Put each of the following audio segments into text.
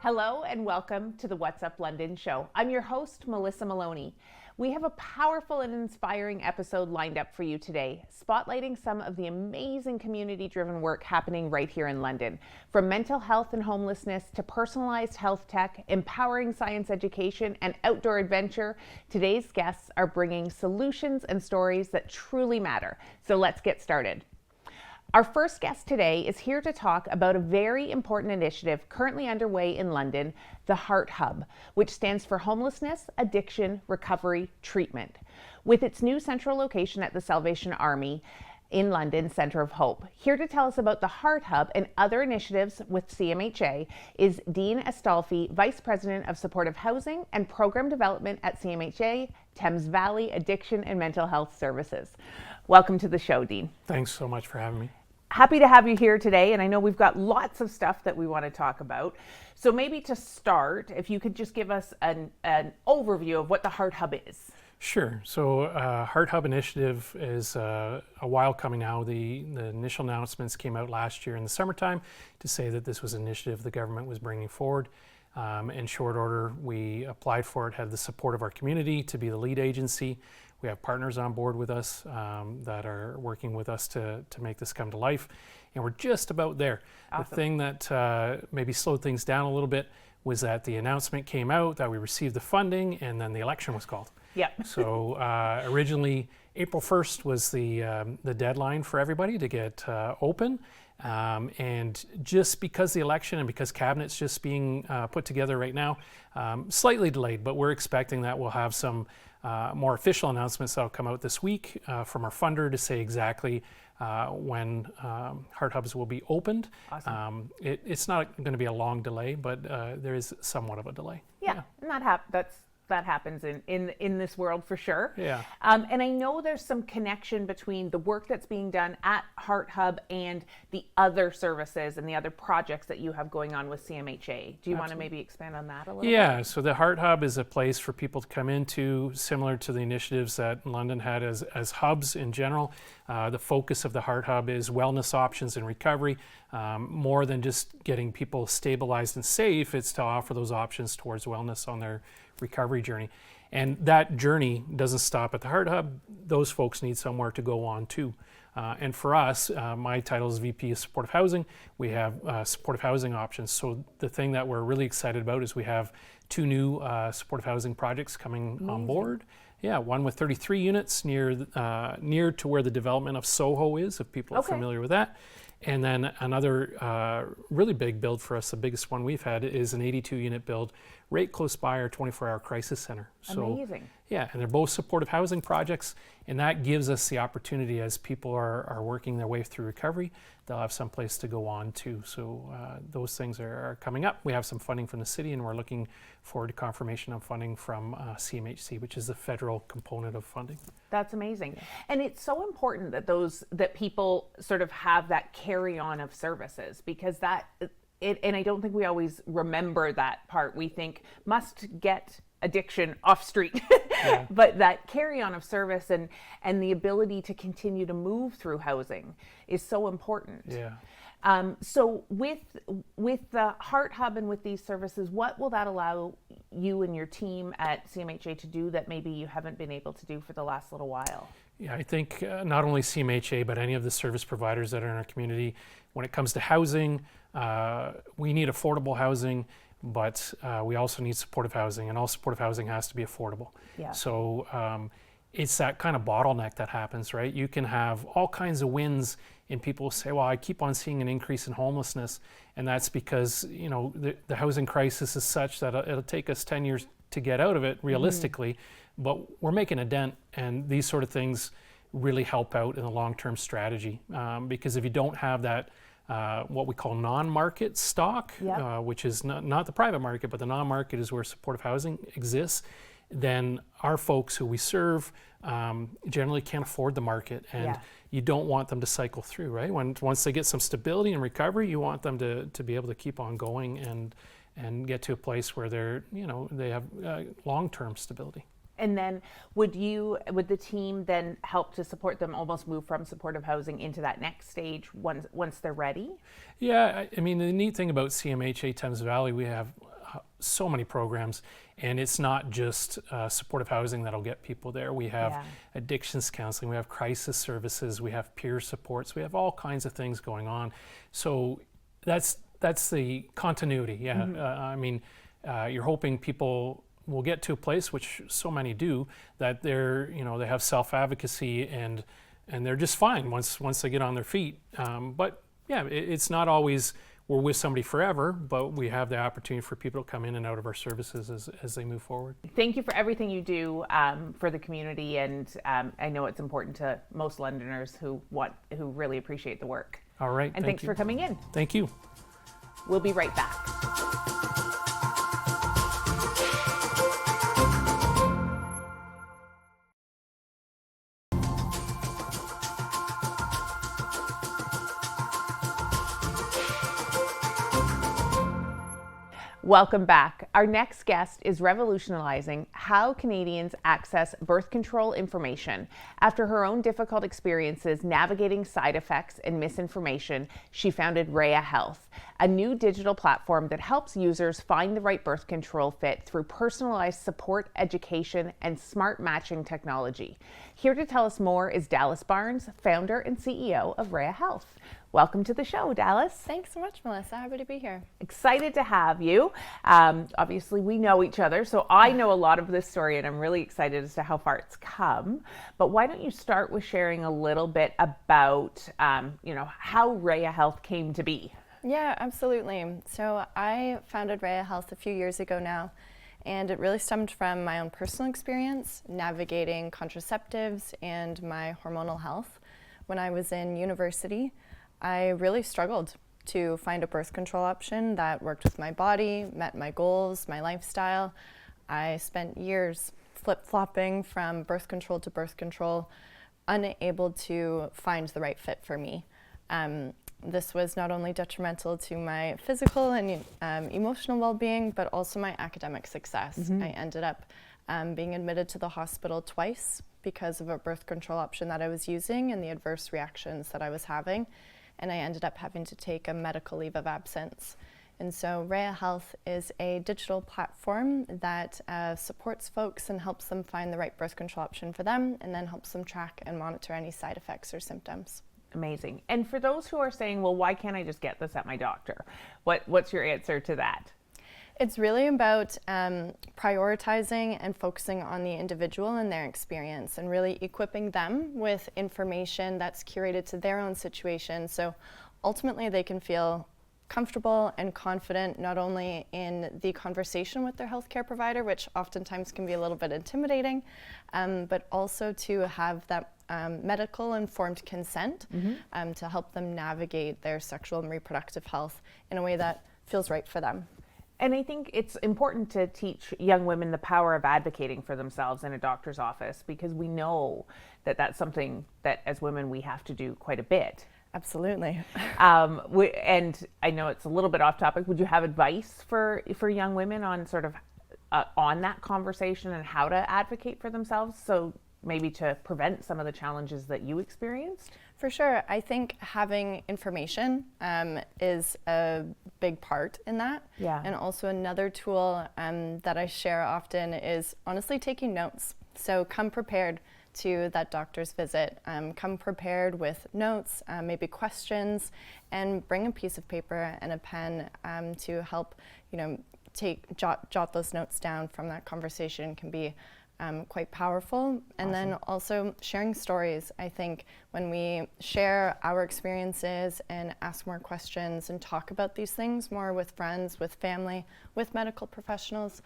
Hello and welcome to the What's Up London show. I'm your host, Melissa Maloney. We have a powerful and inspiring episode lined up for you today, spotlighting some of the amazing community-driven work happening right here in London. From mental health and homelessness to personalized health tech, empowering science education, and outdoor adventure, today's guests are bringing solutions and stories that truly matter. So let's get started. Our first guest today is here to talk about a very important initiative currently underway in London, the HART Hub, which stands for Homelessness, Addiction, Recovery, Treatment. With its new central location at the Salvation Army in London Centre of Hope. Here to tell us about the HART Hub and other initiatives with CMHA is Dean Astolfi, Vice President of Supportive Housing and Program Development at CMHA, Thames Valley Addiction and Mental Health Services. Welcome to the show, Dean. Thanks so much for having me. Happy to have you here today, and I know we've got lots of stuff that we want to talk about. So maybe to start, if you could just give us an overview of what the HART Hub is. Sure. So HART Hub initiative is a while coming now. The initial announcements came out last year in the summertime to say that this was an initiative the government was bringing forward. In short order, we applied for it, had the support of our community to be the lead agency. We have partners on board with us that are working with us to make this come to life. And we're just about there. Awesome. The thing that maybe slowed things down a little bit was that the announcement came out that we received the funding and then the election was called. Yeah. So originally April 1st was the deadline for everybody to get open. And just because the election and because cabinet's just being put together right now, slightly delayed, but we're expecting that we'll have some more official announcements that'll come out this week from our funder to say exactly when HART Hubs will be opened. Awesome. It's not going to be a long delay, but there is somewhat of a delay. Yeah. And that happens in this world for sure. Yeah. And I know there's some connection between the work that's being done at HART Hub and the other services and the other projects that you have going on with CMHA. Do you want to maybe expand on that a little bit? Yeah, so the HART Hub is a place for people to come into, similar to the initiatives that London had as hubs in general. The focus of the HART Hub is wellness options and recovery. More than just getting people stabilized and safe, it's to offer those options towards wellness on their recovery journey. And that journey doesn't stop at the HART Hub. Those folks need somewhere to go on too. And for us, my title is VP of Supportive Housing. We have supportive housing options. So the thing that we're really excited about is we have two new supportive housing projects coming on board. Yeah, one with 33 units near to where the development of Soho is, if people are familiar with that. And then another really big build for us, the biggest one we've had, is an 82-unit build right close by our 24-hour crisis center. So, amazing. Yeah, and they're both supportive housing projects, and that gives us the opportunity as people are working their way through recovery, they'll have some place to go on to. So those things are coming up. We have some funding from the city, and we're looking forward to confirmation of funding from CMHC, which is the federal component of funding. That's amazing. And it's so important that people sort of have that carry on of services, because and I don't think we always remember that part. We think must get addiction off street, yeah. But that carry on of service and the ability to continue to move through housing is so important. Yeah. So with the HART Hub and with these services, what will that allow you and your team at CMHA to do that maybe you haven't been able to do for the last little while? Yeah, I think not only CMHA, but any of the service providers that are in our community, when it comes to housing, we need affordable housing, but we also need supportive housing, and all supportive housing has to be affordable. Yeah. So it's that kind of bottleneck that happens, right? You can have all kinds of wins, and people say, well, I keep on seeing an increase in homelessness, and that's because, you know, the housing crisis is such that it'll take us 10 years to get out of it realistically, but we're making a dent, and these sort of things really help out in the long-term strategy, because if you don't have that what we call non-market stock, yep. Which is not the private market, but the non-market is where supportive housing exists, then our folks who we serve generally can't afford the market, and yeah. you don't want them to cycle through, right? Once they get some stability and recovery, you want them to be able to keep on going and get to a place where they have long-term stability. And then would the team then help to support them almost move from supportive housing into that next stage once they're ready? Yeah, I mean, the neat thing about CMHA Thames Valley, we have so many programs, and it's not just supportive housing that'll get people there. We have addictions counseling, we have crisis services, we have peer supports, we have all kinds of things going on. So that's the continuity. I mean, you're hoping people will get to a place, which so many do, that they're, they have self-advocacy and they're just fine once they get on their feet. But yeah, it's not always we're with somebody forever, but we have the opportunity for people to come in and out of our services as they move forward. Thank you for everything you do for the community, and I know it's important to most Londoners who really appreciate the work. All right. And thanks for coming in. Thank you. We'll be right back. Welcome back. Our next guest is revolutionizing how Canadians access birth control information. After her own difficult experiences navigating side effects and misinformation, she founded Reya Health, a new digital platform that helps users find the right birth control fit through personalized support, education, and smart matching technology. Here to tell us more is Dallas Barnes, founder and CEO of Reya Health. Welcome to the show, Dallas. Thanks so much, Melissa. Happy to be here. Excited to have you. Obviously, we know each other, so I know a lot of this story, and I'm really excited as to how far it's come. But why don't you start with sharing a little bit about, how Reya Health came to be? Yeah, absolutely. So I founded Reya Health a few years ago now, and it really stemmed from my own personal experience navigating contraceptives and my hormonal health. When I was in university, I really struggled to find a birth control option that worked with my body, met my goals, my lifestyle. I spent years flip-flopping from birth control to birth control, unable to find the right fit for me. This was not only detrimental to my physical and emotional well-being, but also my academic success. Mm-hmm. I ended up being admitted to the hospital twice because of a birth control option that I was using and the adverse reactions that I was having. And I ended up having to take a medical leave of absence. And so Reya Health is a digital platform that supports folks and helps them find the right birth control option for them, and then helps them track and monitor any side effects or symptoms. Amazing. And for those who are saying, well, why can't I just get this at my doctor? What's your answer to that? It's really about prioritizing and focusing on the individual and their experience, and really equipping them with information that's curated to their own situation. So ultimately they can feel comfortable and confident not only in the conversation with their healthcare provider, which oftentimes can be a little bit intimidating, but also to have that medical informed consent to help them navigate their sexual and reproductive health in a way that feels right for them. And I think it's important to teach young women the power of advocating for themselves in a doctor's office, because we know that that's something that as women we have to do quite a bit. Absolutely. And I know it's a little bit off topic. Would you have advice for young women on sort of on that conversation and how to advocate for themselves, so maybe to prevent some of the challenges that you experienced? For sure. I think having information is a big part in that. Yeah. And also another tool that I share often is honestly taking notes. So come prepared to that doctor's visit. Come prepared with notes, maybe questions, and bring a piece of paper and a pen to help, jot those notes down from that conversation can be quite powerful. And Awesome. Then also sharing stories. I think when we share our experiences and ask more questions and talk about these things more with friends, with family, with medical professionals,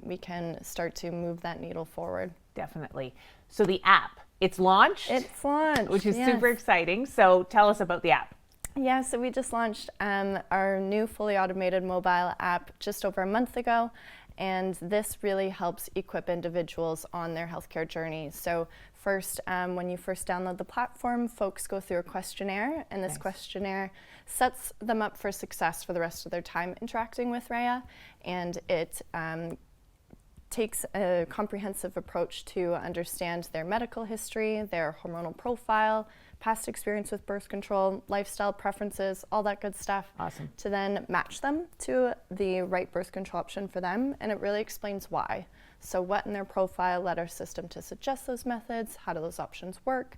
we can start to move that needle forward. Definitely. So the app, it's launched? It's launched, which is yes. super exciting. So tell us about the app. Yeah, so we just launched our new fully automated mobile app just over a month ago. And this really helps equip individuals on their healthcare journey. So first, when you first download the platform, folks go through a questionnaire, and this Nice. questionnaire sets them up for success for the rest of their time interacting with Reya. And it takes a comprehensive approach to understand their medical history, their hormonal profile, past experience with birth control, lifestyle preferences, all that good stuff. Awesome. To then match them to the right birth control option for them, and it really explains why. So what in their profile led our system to suggest those methods, how do those options work,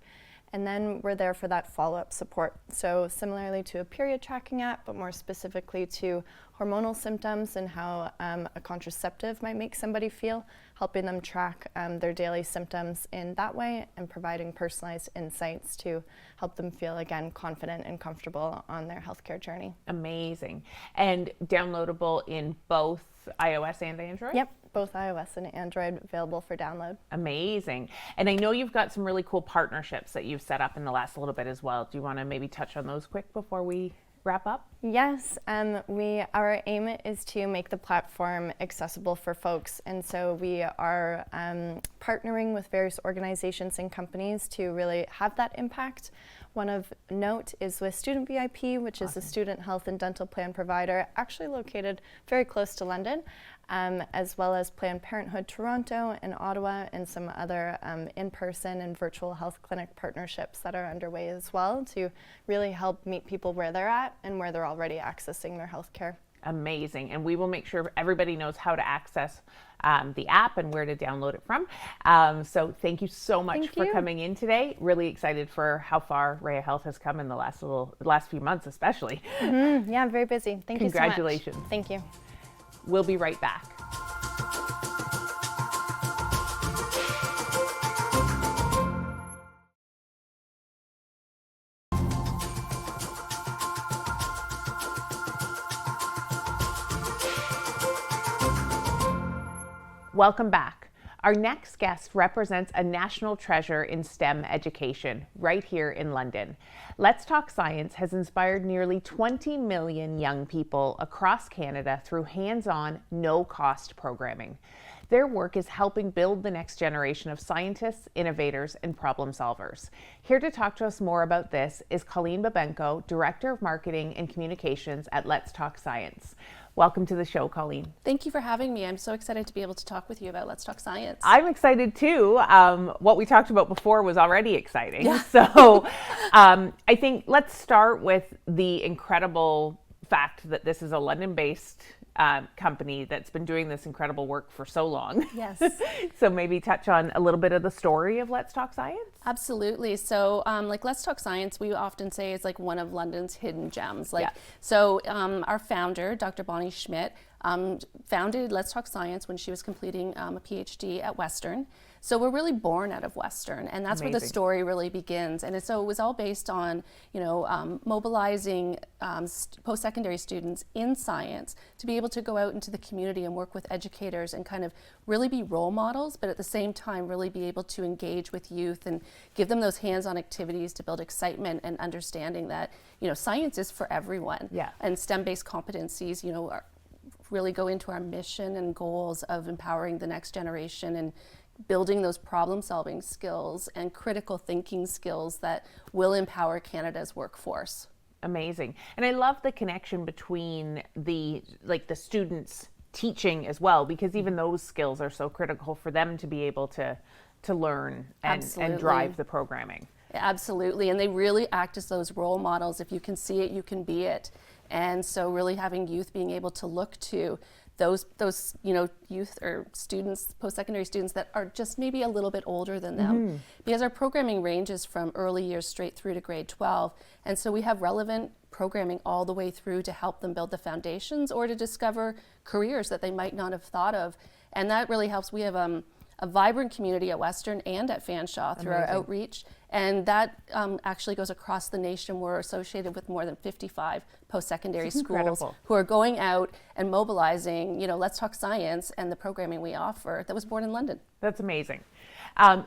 and then we're there for that follow-up support. So similarly to a period tracking app, but more specifically to hormonal symptoms and how a contraceptive might make somebody feel, helping them track their daily symptoms in that way and providing personalized insights to help them feel, again, confident and comfortable on their healthcare journey. Amazing. And downloadable in both iOS and Android? Yep, both iOS and Android available for download. Amazing. And I know you've got some really cool partnerships that you've set up in the last little bit as well. Do you want to maybe touch on those quick before we wrap up? Yes, our aim is to make the platform accessible for folks, and so we are partnering with various organizations and companies to really have that impact. One of note is with Student VIP, which is a student health and dental plan provider actually located very close to London, as well as Planned Parenthood Toronto and Ottawa, and some other in-person and virtual health clinic partnerships that are underway as well to really help meet people where they're at and where they're already accessing their health care. Amazing. And we will make sure everybody knows how to access the app and where to download it from. So thank you so much for coming in today. Really excited for how far Reya Health has come in the last few months, especially. Mm-hmm. Yeah, very busy. Thank you so much. Congratulations. Thank you. We'll be right back. Welcome back. Our next guest represents a national treasure in STEM education right here in London. Let's Talk Science has inspired nearly 20 million young people across Canada through hands-on, no-cost programming. Their work is helping build the next generation of scientists, innovators, and problem solvers. Here to talk to us more about this is Colleen Babenko, Director of Marketing and Communications at Let's Talk Science. Welcome to the show, Colleen. Thank you for having me. I'm so excited to be able to talk with you about Let's Talk Science. I'm excited too. What we talked about before was already exciting. Yeah. So I think let's start with the incredible fact that this is a London-based company that's been doing this incredible work for so long. Yes. So maybe touch on a little bit of the story of Let's Talk Science. Absolutely. So like Let's Talk Science, we often say is like one of London's hidden gems. Yeah. So our founder, Dr. Bonnie Schmidt, founded Let's Talk Science when she was completing a PhD at Western. So we're really born out of Western, and that's where the story really begins. And so it was all based on, mobilizing post-secondary students in science to be able to go out into the community and work with educators and kind of really be role models, but at the same time really be able to engage with youth and give them those hands-on activities to build excitement and understanding that, science is for everyone. Yeah. And STEM-based competencies, really go into our mission and goals of empowering the next generation and building those problem-solving skills and critical thinking skills that will empower Canada's workforce. Amazing. And I love the connection between the students teaching as well, because even those skills are so critical for them to be able to learn and drive the programming. Absolutely. And they really act as those role models. If you can see it, you can be it. And so really having youth being able to look to those youth or students, post-secondary students that are just maybe a little bit older than them. Because our programming ranges from early years straight through to grade 12. And so we have relevant programming all the way through to help them build the foundations or to discover careers that they might not have thought of. And that really helps. We have a vibrant community at Western and at Fanshawe through our outreach. And that actually goes across the nation. We're associated with more than 55 post-secondary schools who are going out and mobilizing, Let's Talk Science and the programming we offer that was born in London. That's amazing.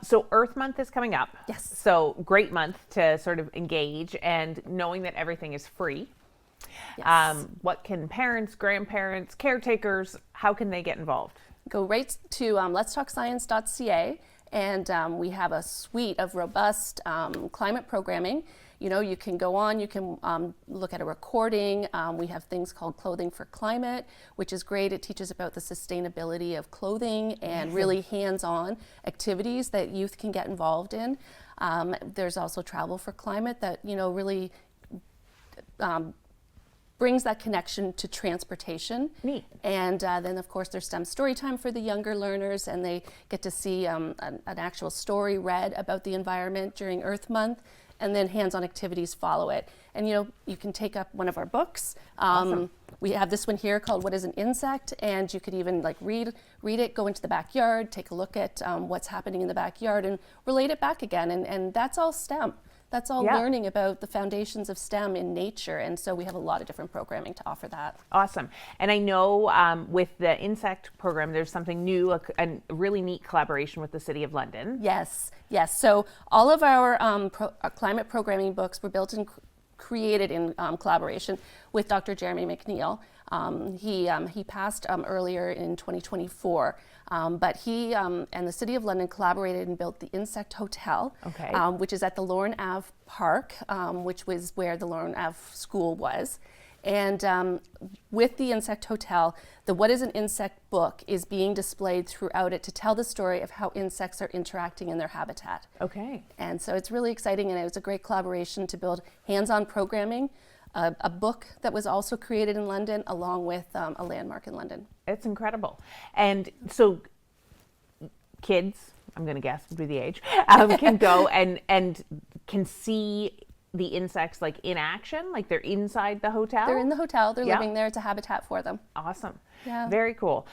So Earth Month is coming up. Yes. So great month to sort of engage, and knowing that everything is free. Yes. What can parents, grandparents, caretakers, how can they get involved? Go right to letstalkscience.ca. And we have a suite of robust climate programming. You know, you can go on, you can look at a recording. We have things called Clothing for Climate, which is great. It teaches about the sustainability of clothing and really hands-on activities that youth can get involved in. There's also Travel for Climate that, you know, really brings that connection to transportation. Neat. And then of course there's STEM story time for the younger learners, and they get to see an actual story read about the environment during Earth Month, and then hands-on activities follow it. And you know, you can take up one of our books. Awesome. We have this one here called What is an Insect? And you could even like read it, go into the backyard, take a look at what's happening in the backyard and relate it back again. And that's all STEM. That's all learning about the foundations of STEM in nature. And so we have a lot of different programming to offer that. Awesome. And I know with the insect program, there's something new, a really neat collaboration with the City of London. Yes, yes. So all of our climate programming books were built and created in collaboration with Dr. Jeremy McNeil. He passed earlier in 2024, but he and the City of London collaborated and built the Insect Hotel, which is at the Lorne Ave Park, which was where the Lorne Ave School was. And with the Insect Hotel, the What is an Insect book is being displayed throughout it to tell the story of how insects are interacting in their habitat. Okay. And so it's really exciting, and it was a great collaboration to build hands-on programming, a book that was also created in London along with a landmark in London. It's incredible. And so kids, I'm going to guess would be the age, can go and can see the insects like in action, like they're inside the hotel? They're in the hotel, they're living there, it's a habitat for them. Awesome. Yeah. Very cool.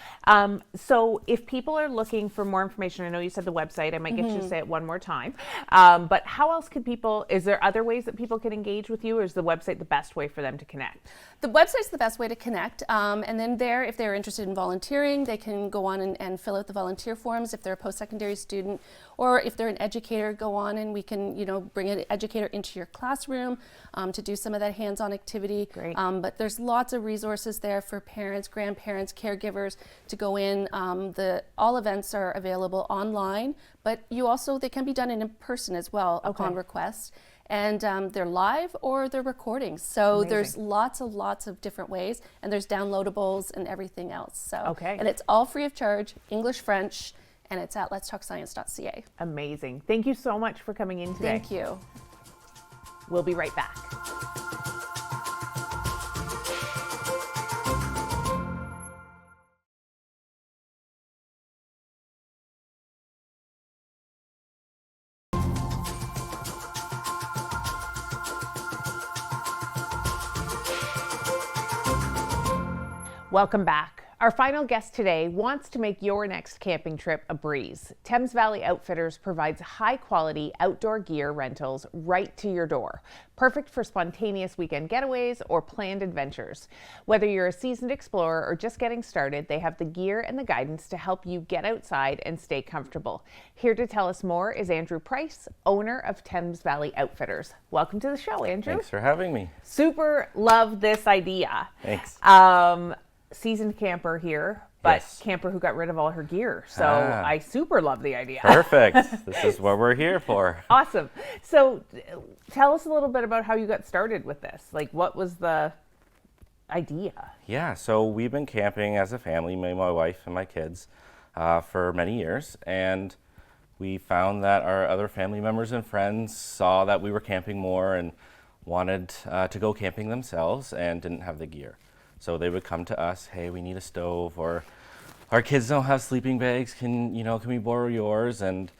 So if people are looking for more information, I know you said the website, I might get you to say it one more time, but how else could people, is there other ways that people can engage with you, or is the website the best way for them to connect? The website's the best way to connect, and then there, if they're interested in volunteering, they can go on and fill out the volunteer forms if they're a post-secondary student, or if they're an educator, go on and we can, you know, bring an educator into your classroom to do some of that hands-on activity. Great. But there's lots of resources there for parents, grandparents, caregivers to go in. All events are available online, but they can be done in person as well upon request. And they're live or they're recordings. So there's lots of different ways, and there's downloadables and everything else. So and it's all free of charge, English, French, and it's at letstalkscience.ca. Amazing. Thank you so much for coming in today. Thank you. We'll be right back. Welcome back. Our final guest today wants to make your next camping trip a breeze. Thames Valley Outfitters provides high-quality outdoor gear rentals right to your door. Perfect for spontaneous weekend getaways or planned adventures. Whether you're a seasoned explorer or just getting started, they have the gear and the guidance to help you get outside and stay comfortable. Here to tell us more is Andrew Price, owner of Thames Valley Outfitters. Welcome to the show, Andrew. Thanks for having me. Super love this idea. Thanks. Seasoned camper here, but camper who got rid of all her gear. So I super love the idea. Perfect. This is what we're here for. Awesome. So tell us a little bit about how you got started with this. Like, what was the idea? Yeah, so we've been camping as a family, me, my wife, and my kids, for many years. And we found that our other family members and friends saw that we were camping more and wanted to go camping themselves and didn't have the gear. So they would come to us, hey, we need a stove, or our kids don't have sleeping bags, can we borrow yours? And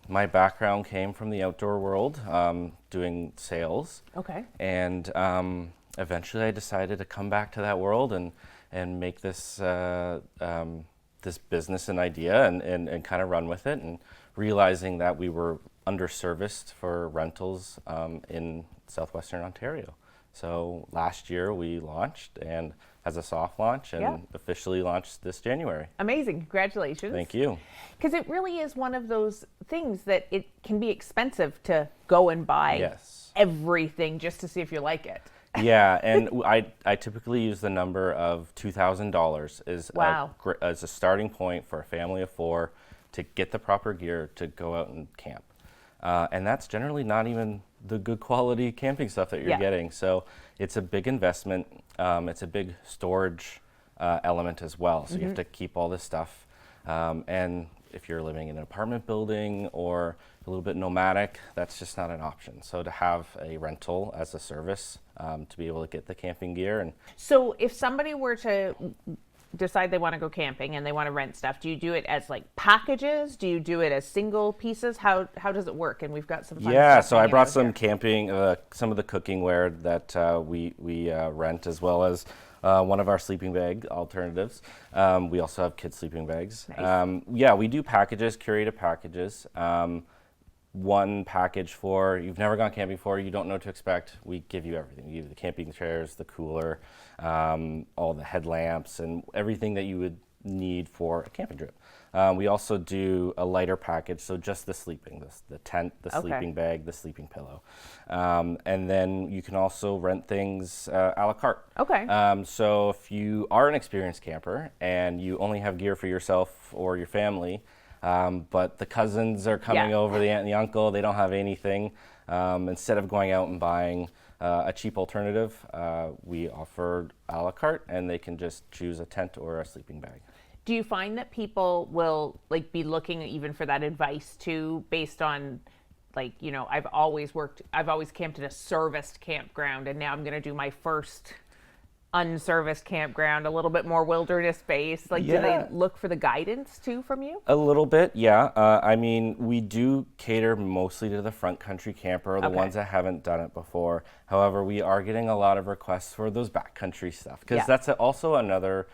my background came from the outdoor world, doing sales. Okay. And eventually I decided to come back to that world and make this this business an idea and kind of run with it, and realizing that we were underserviced for rentals in southwestern Ontario. So last year we launched, and as a soft launch, and officially launched this January. Amazing. Congratulations. Thank you. Because it really is one of those things that it can be expensive to go and buy everything just to see if you like it. Yeah, and I typically use the number of $2,000 as a starting point for a family of four to get the proper gear to go out and camp. And that's generally not even the good quality camping stuff that you're getting. So it's a big investment. It's a big storage element as well. So you have to keep all this stuff. And if you're living in an apartment building or a little bit nomadic, that's just not an option. So to have a rental as a service, to be able to get the camping gear. And So if somebody were to decide they want to go camping and they want to rent stuff, do you do it as like packages? Do you do it as single pieces? How does it work? And we've got some fun stuff so I hanging brought out some here. camping, some of the cooking wear that we rent, as well as one of our sleeping bag alternatives. We also have kids sleeping bags. Nice. We do packages, curated packages. One package for you've never gone camping before, you don't know what to expect. We give you everything. We give you the camping chairs, the cooler, all the headlamps, and everything that you would need for a camping trip. We also do a lighter package, so just the sleeping, the tent, the sleeping bag, the sleeping pillow. And then you can also rent things a la carte. Okay. So if you are an experienced camper and you only have gear for yourself or your family, but the cousins are coming over, the aunt and the uncle, they don't have anything. Instead of going out and buying a cheap alternative, we offer a la carte, and they can just choose a tent or a sleeping bag. Do you find that people will like be looking even for that advice too, based on like, you know, I've always camped in a serviced campground, and now I'm going to do my first unserviced campground, a little bit more wilderness based. Like, do they look for the guidance too from you? A little bit, yeah. I mean, we do cater mostly to the front country camper, the ones that haven't done it before. However, we are getting a lot of requests for those backcountry stuff, because that's also another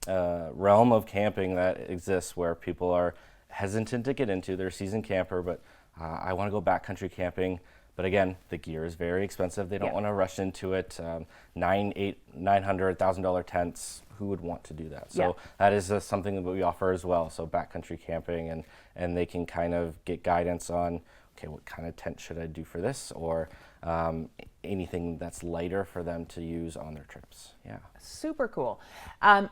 realm of camping that exists where people are hesitant to get into. They're a seasoned camper, but I want to go backcountry camping. But again, the gear is very expensive. They don't want to rush into it. $900, $1,000 tents. Who would want to do that? So that is something that we offer as well. So backcountry camping, and they can kind of get guidance on, okay, what kind of tent should I do for this, or anything that's lighter for them to use on their trips. Yeah. Super cool.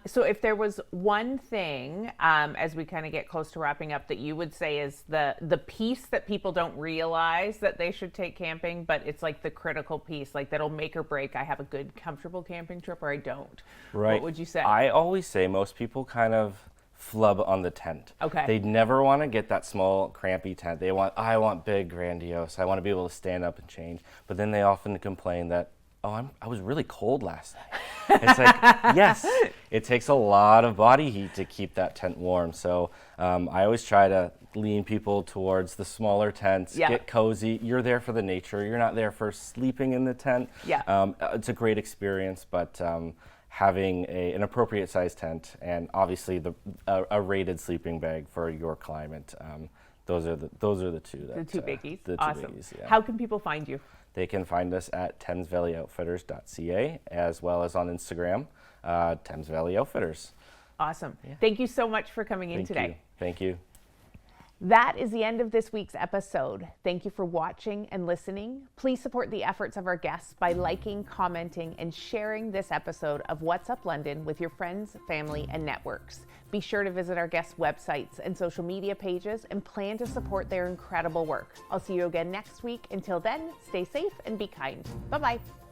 So if there was one thing, as we kind of get close to wrapping up, that you would say is the piece that people don't realize that they should take camping, but it's like the critical piece, like that'll make or break, I have a good, comfortable camping trip or I don't. Right. What would you say? I always say most people kind of flub on the tent. Okay. They never want to get that small, crampy tent. I want big, grandiose. I want to be able to stand up and change. But then they often complain that, I was really cold last night. It's like, yes, it takes a lot of body heat to keep that tent warm. So I always try to lean people towards the smaller tents, get cozy. You're there for the nature. You're not there for sleeping in the tent. Yeah. It's a great experience, but having an appropriate size tent, and obviously a rated sleeping bag for your climate. Those are the two. The two biggies. The two awesome. biggies, yeah. How can people find you? They can find us at thamesvalleyoutfitters.ca, as well as on Instagram, Thames Valley Outfitters. Awesome. Yeah. Thank you so much for coming in today. Thank you. That is the end of this week's episode. Thank you for watching and listening. Please support the efforts of our guests by liking, commenting, and sharing this episode of What's Up London with your friends, family, and networks. Be sure to visit our guests' websites and social media pages and plan to support their incredible work. I'll see you again next week. Until then, stay safe and be kind. Bye-bye.